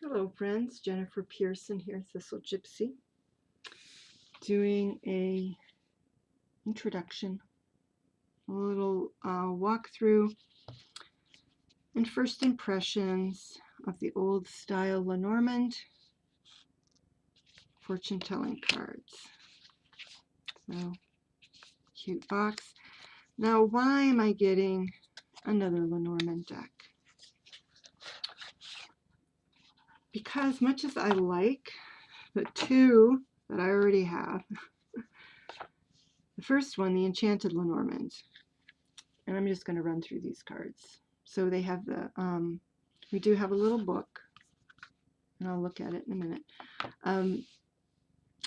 Hello friends, Jennifer Pearson here, Thistle Gypsy, doing a introduction, a little walkthrough and first impressions of the old style Lenormand fortune telling cards. So, cute box. Now why am I getting another Lenormand deck? Because much as I like the two that I already have, the first one, the Enchanted Lenormand, and I'm just going to run through these cards. So they have the, we do have a little book, and I'll look at it in a minute. I'm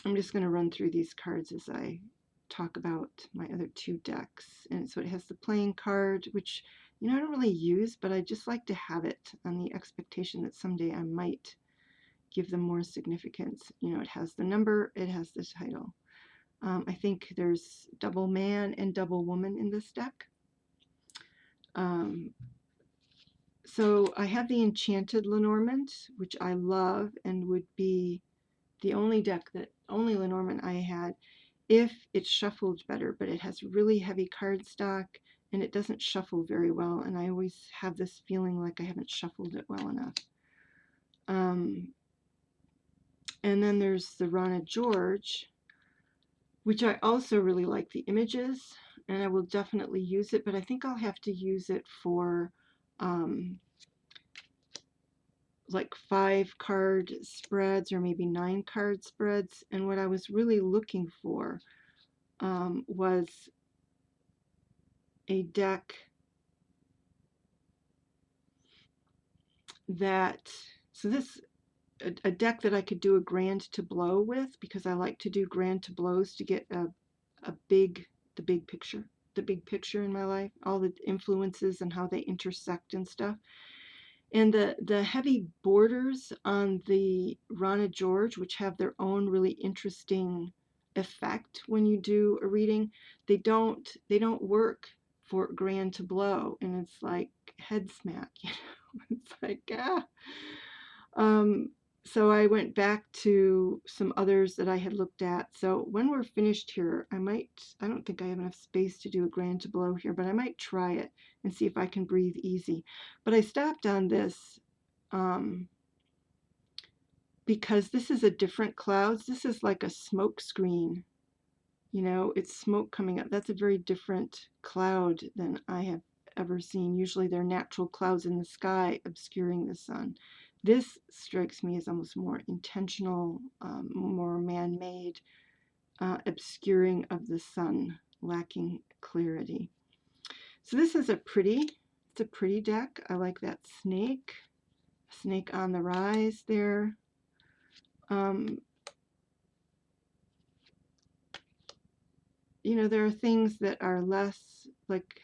just going to run through these cards as I talk about my other two decks. And so it has the playing card, which, I don't really use, but I just like to have it on the expectation that someday I might give them more significance. It has the number, it has the title. I think there's double man and double woman in this deck. So I have the Enchanted Lenormand, which I love and would be the only Lenormand I had if it shuffled better, but it has really heavy cardstock and it doesn't shuffle very well, and I always have this feeling like I haven't shuffled it well enough. And then there's the Rana George, which I also really like the images, and I will definitely use it, but I think I'll have to use it for like 5-card spreads or maybe 9-card spreads. And what I was really looking for was a deck that, a deck that I could do a grand tableau with, because I like to do grand tableaus to get the big picture in my life, all the influences and how they intersect and stuff. And the heavy borders on the Rana George, which have their own really interesting effect when you do a reading, they don't work for grand tableau, and it's like head smack, It's like so I went back to some others that I had looked at. So when we're finished here, I don't think I have enough space to do a grand tableau here, but I might try it and see if I can breathe easy. But I stopped on this because this is a different clouds. This is like a smoke screen. It's smoke coming up. That's a very different cloud than I have ever seen. Usually they're natural clouds in the sky obscuring the sun. This strikes me as almost more intentional, more man-made obscuring of the sun, lacking clarity. So this is it's a pretty deck. I like that snake on the rise there. There are things that are less like,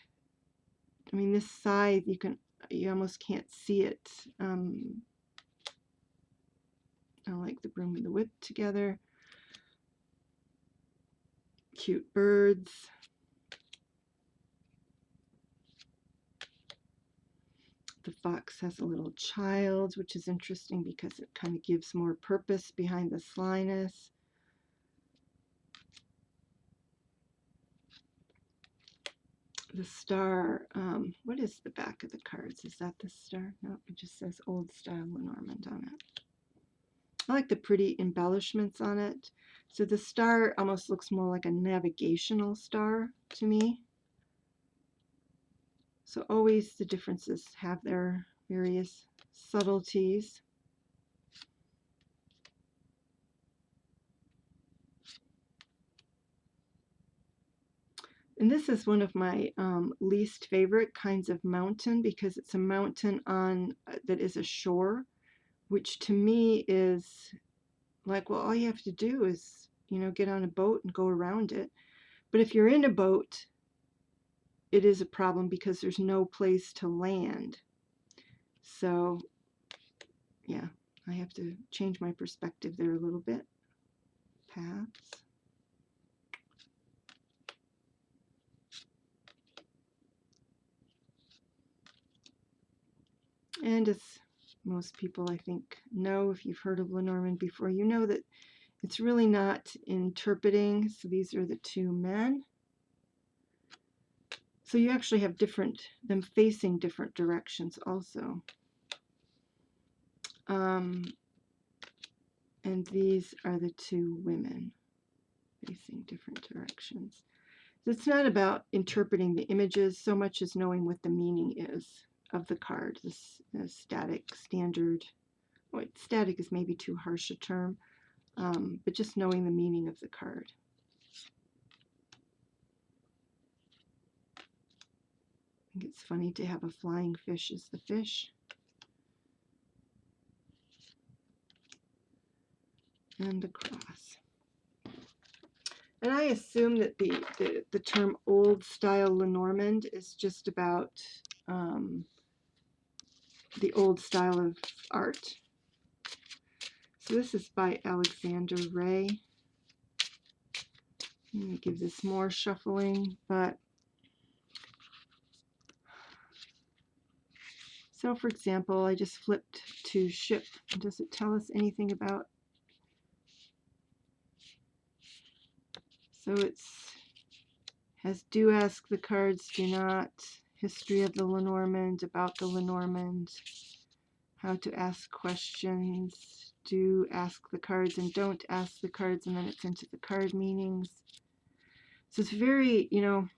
this side, you almost can't see it. I like the broom and the whip together. Cute birds. The fox has a little child, which is interesting because it kind of gives more purpose behind the slyness. The star, what is the back of the cards? Is that the star? No, it just says Old Style Lenormand on it. I like the pretty embellishments on it. So the star almost looks more like a navigational star to me. So always the differences have their various subtleties. And this is one of my least favorite kinds of mountain, because it's a mountain that is a shore, which to me is like, well, all you have to do is, get on a boat and go around it. But if you're in a boat, it is a problem because there's no place to land. So, yeah, I have to change my perspective there a little bit. Paths. And it's most people, I think, know. If you've heard of Lenormand before, you know that it's really not interpreting. So these are the two men. So you actually have them facing different directions also. And these are the two women facing different directions. It's not about interpreting the images so much as knowing what the meaning is of the card. This static, standard, well, static is maybe too harsh a term, but just knowing the meaning of the card. I think it's funny to have a flying fish as the fish. And the cross. And I assume that the term old style Lenormand is just about the old style of art. So this is by Alexander Ray. I'm going to give this more shuffling, but so for example, I just flipped to ship. Does it tell us anything about? So it's has do ask the cards, do not, history of the Lenormand, about the Lenormand, how to ask questions, do ask the cards and don't ask the cards, and then it's into the card meanings. So it's very, you know,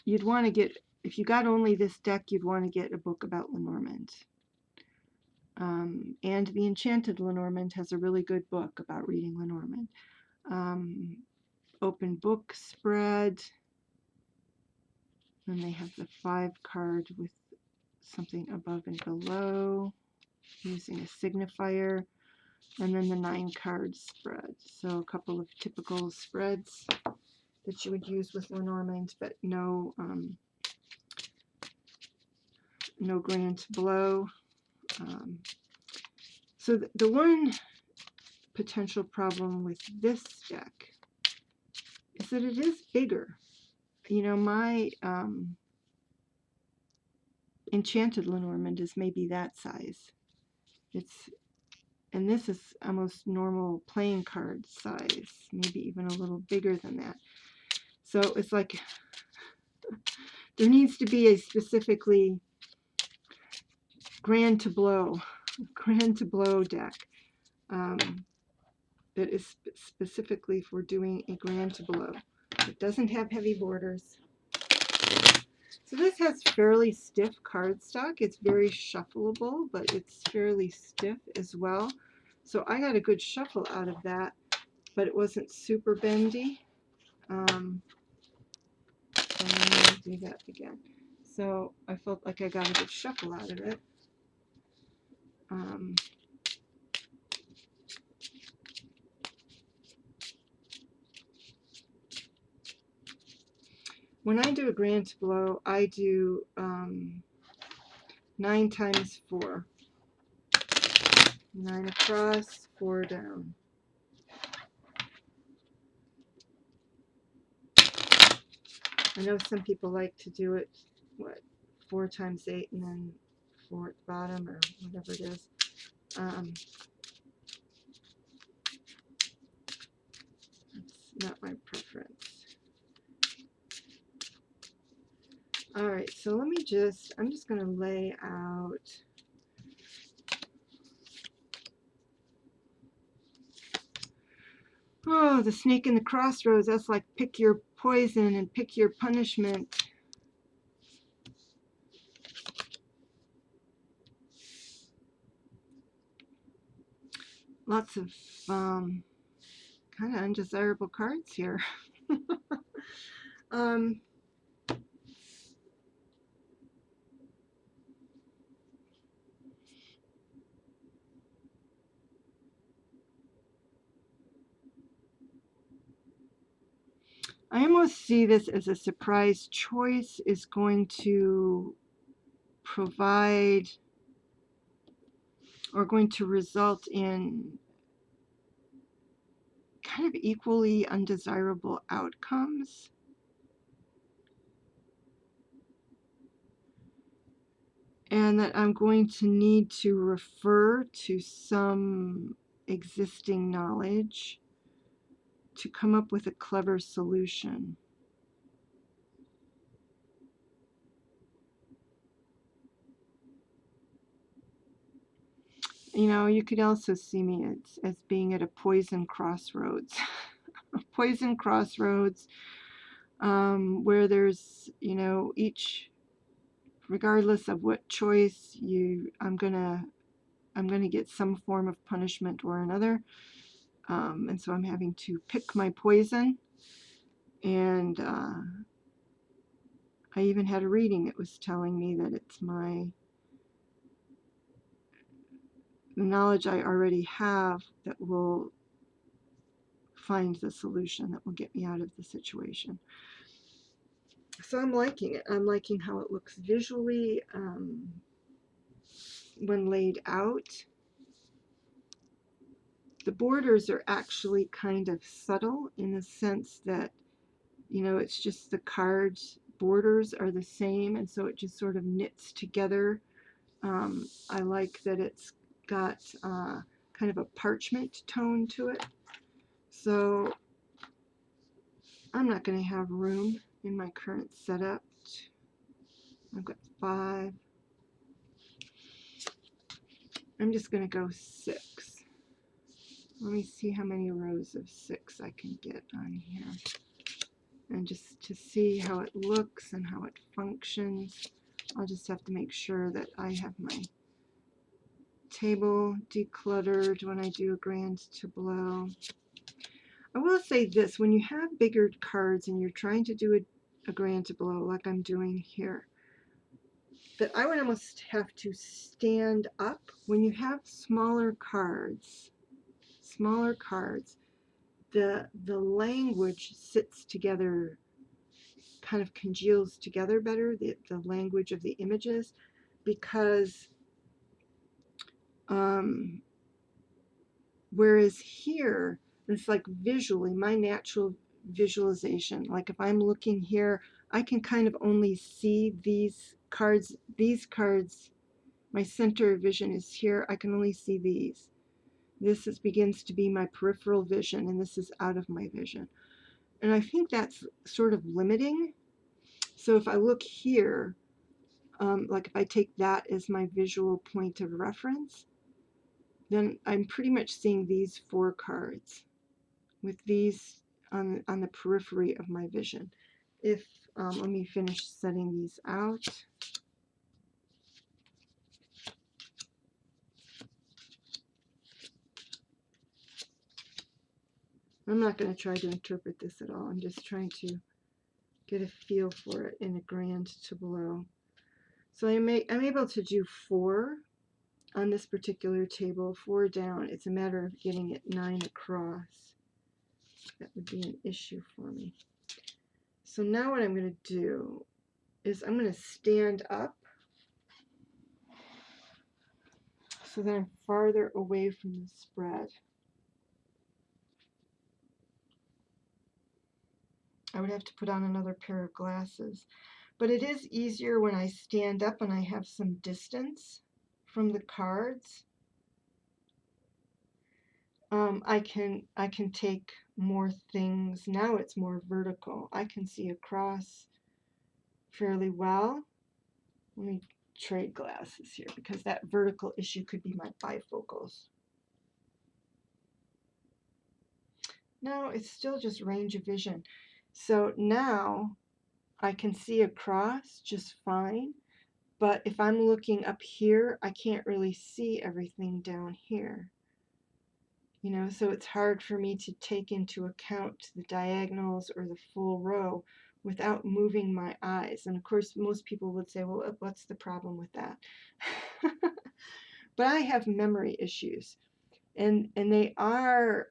you'd want to get, if you got only this deck, you'd want to get a book about Lenormand. And the Enchanted Lenormand has a really good book about reading Lenormand. Open book spread. Then they have the 5 card with something above and below using a signifier. And then the 9 card spread. So a couple of typical spreads that you would use with Lenormand, but no grand blow. So the one potential problem with this deck is that it is bigger. You know, my Enchanted Lenormand is maybe that size. And this is almost normal playing card size, maybe even a little bigger than that. So it's like there needs to be a specifically grand tableau deck that is specifically for doing a grand tableau. It doesn't have heavy borders. So this has fairly stiff cardstock. It's very shuffleable, but it's fairly stiff as well. So I got a good shuffle out of that, but it wasn't super bendy. And I'm going to do that again. So I felt like I got a good shuffle out of it. When I do a grand tableau, I do 9 times 4. 9 across, 4 down. I know some people like to do it, 4 times 8 and then 4 at the bottom or whatever it is. That's not my preference. Alright, so let me I'm just going to lay out the snake in the crossroads. That's like pick your poison and pick your punishment. Lots of kind of undesirable cards here. I almost see this as a surprise choice is going to provide or going to result in kind of equally undesirable outcomes. and that I'm going to need to refer to some existing knowledge to come up with a clever solution. You know, you could also see me as being at a poison crossroads. A poison crossroads, where there's, you know, each, regardless of what choice I'm gonna get some form of punishment or another. And so I'm having to pick my poison. And I even had a reading that was telling me that it's the knowledge I already have that will find the solution that will get me out of the situation. So I'm liking it. I'm liking how it looks visually when laid out. The borders are actually kind of subtle in the sense that, you know, it's just the cards borders are the same, and so it just sort of knits together. I like that it's got kind of a parchment tone to it. So I'm not going to have room in my current setup. I've got 5. I'm just going to go 6. Let me see how many rows of 6 I can get on here. And just to see how it looks and how it functions, I'll just have to make sure that I have my table decluttered when I do a grand tableau. I will say this, when you have bigger cards and you're trying to do a grand tableau like I'm doing here, that I would almost have to stand up. When you have smaller cards, the language sits together, kind of congeals together better, the language of the images, because whereas here, it's like visually, my natural visualization, like if I'm looking here, I can kind of only see these cards, my center of vision is here, I can only see these. This begins to be my peripheral vision, and this is out of my vision. And I think that's sort of limiting. So if I look here, like if I take that as my visual point of reference, then I'm pretty much seeing these 4 cards with these on the periphery of my vision. If let me finish setting these out. I'm not going to try to interpret this at all. I'm just trying to get a feel for it in a grand tableau. So I'm able to do 4 on this particular table, 4 down. It's a matter of getting it 9 across. That would be an issue for me. So now what I'm going to do is I'm going to stand up so that I'm farther away from the spread. I would have to put on another pair of glasses. But it is easier when I stand up and I have some distance from the cards. I can take more things. Now it's more vertical. I can see across fairly well. Let me trade glasses here because that vertical issue could be my bifocals. No, it's still just range of vision. So now I can see across just fine, but if I'm looking up here, I can't really see everything down here. You know, so it's hard for me to take into account the diagonals or the full row without moving my eyes. And of course, most people would say, well, what's the problem with that? But I have memory issues, and they are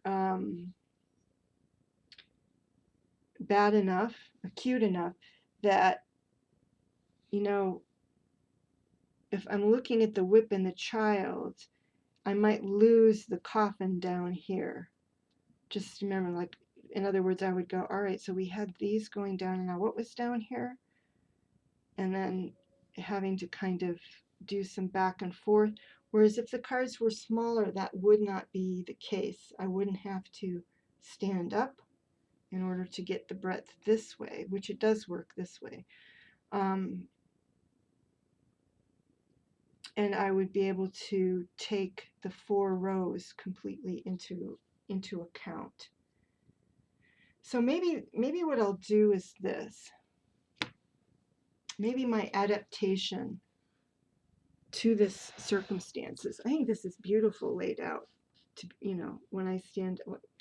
bad enough, acute enough, that, you know, if I'm looking at the whip and the child, I might lose the coffin down here. Just remember, like, in other words, I would go, all right, so we had these going down, and now what was down here? And then having to kind of do some back and forth. Whereas if the cards were smaller, that would not be the case. I wouldn't have to stand up in order to get the breadth this way, which it does work this way. And I would be able to take the 4 rows completely into account. So maybe what I'll do is this. Maybe my adaptation to this circumstances. I think this is beautiful laid out. To, you know, when I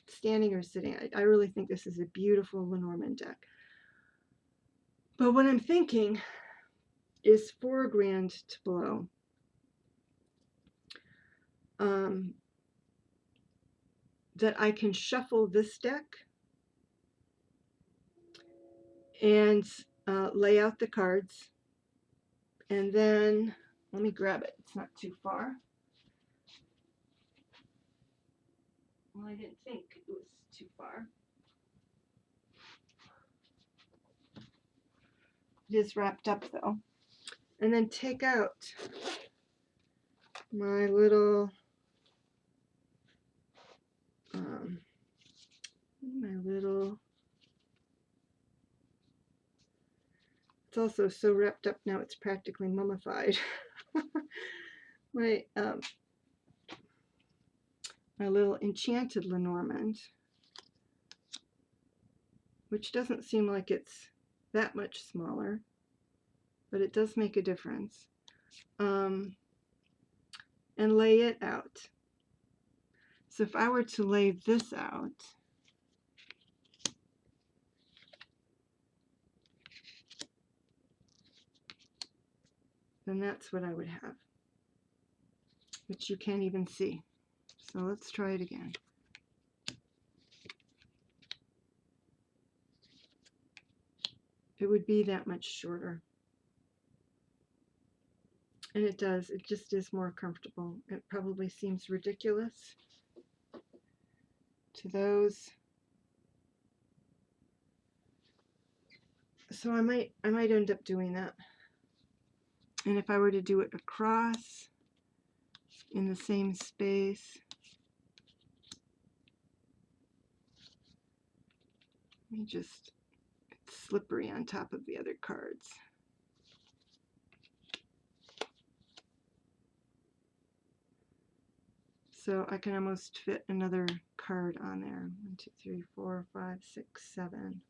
standing or sitting, I really think this is a beautiful Lenormand deck. But what I'm thinking is for a grand tableau. That I can shuffle this deck and lay out the cards, and then let me grab it. It's not too far. Well, I didn't think it was too far. It is wrapped up though. And then take out my little it's also so wrapped up now it's practically mummified. my little Enchanted Lenormand, which doesn't seem like it's that much smaller, but it does make a difference. And lay it out. So if I were to lay this out, then that's what I would have, which you can't even see. So let's try it again. It would be that much shorter. And it does, it just is more comfortable. It probably seems ridiculous to those. So I might end up doing that. And if I were to do it across in the same space, let me just, it's slippery on top of the other cards. So I can almost fit another card on there. 1, 2, 3, 4, 5, 6, 7.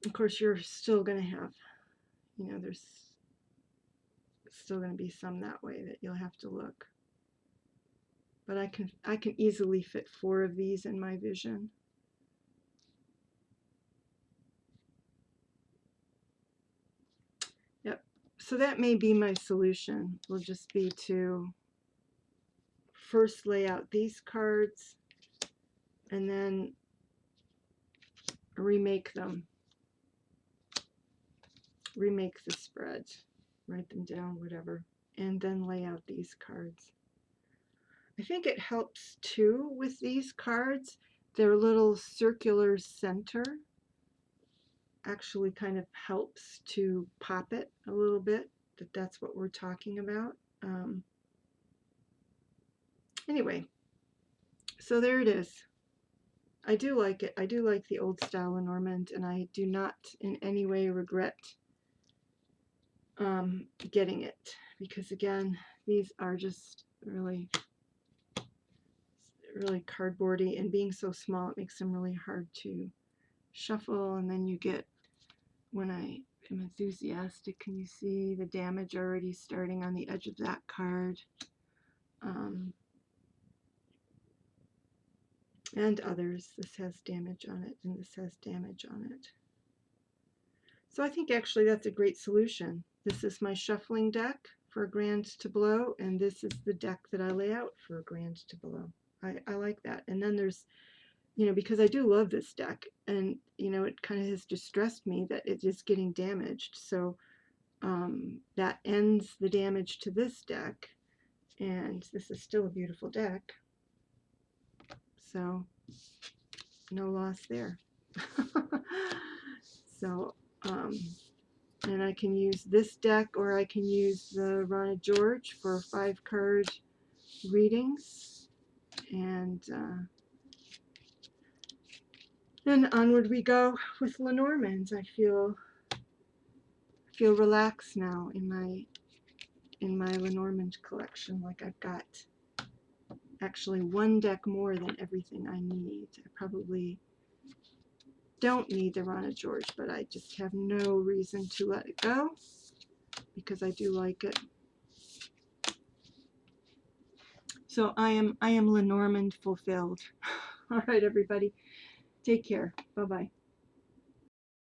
Of course, you're still going to have, you know, there's still going to be some that way that you'll have to look. But I can easily fit 4 of these in my vision. Yep. So that may be my solution. Will just be to first lay out these cards and then remake them. Remake the spread. Write them down, whatever. And then lay out these cards. I think it helps too with these cards. Their little circular center actually kind of helps to pop it a little bit, that's what we're talking about. Anyway, so there it is. I do like it. I do like the old style Lenormand, and I do not in any way regret getting it, because again, these are just really cardboardy, and being so small it makes them really hard to shuffle. And then you get, when I am enthusiastic, can you see the damage already starting on the edge of that card? And others. This has damage on it, and this has damage on it. So I think actually that's a great solution. This is my shuffling deck for a grand tableau, and this is the deck that I lay out for a grand tableau. I like that. And then there's, you know, because I do love this deck, and, you know, it kind of has distressed me that it is getting damaged. So that ends the damage to this deck, and this is still a beautiful deck. So no loss there. So And I can use this deck, or I can use the Rana George for 5-card readings. And onward we go with Lenormand. I feel relaxed now in my Lenormand collection. Like I've got actually one deck more than everything I need. I probably don't need the Rana George, but I just have no reason to let it go because I do like it. So I am Lenormand fulfilled. All right, everybody, take care. Bye-bye.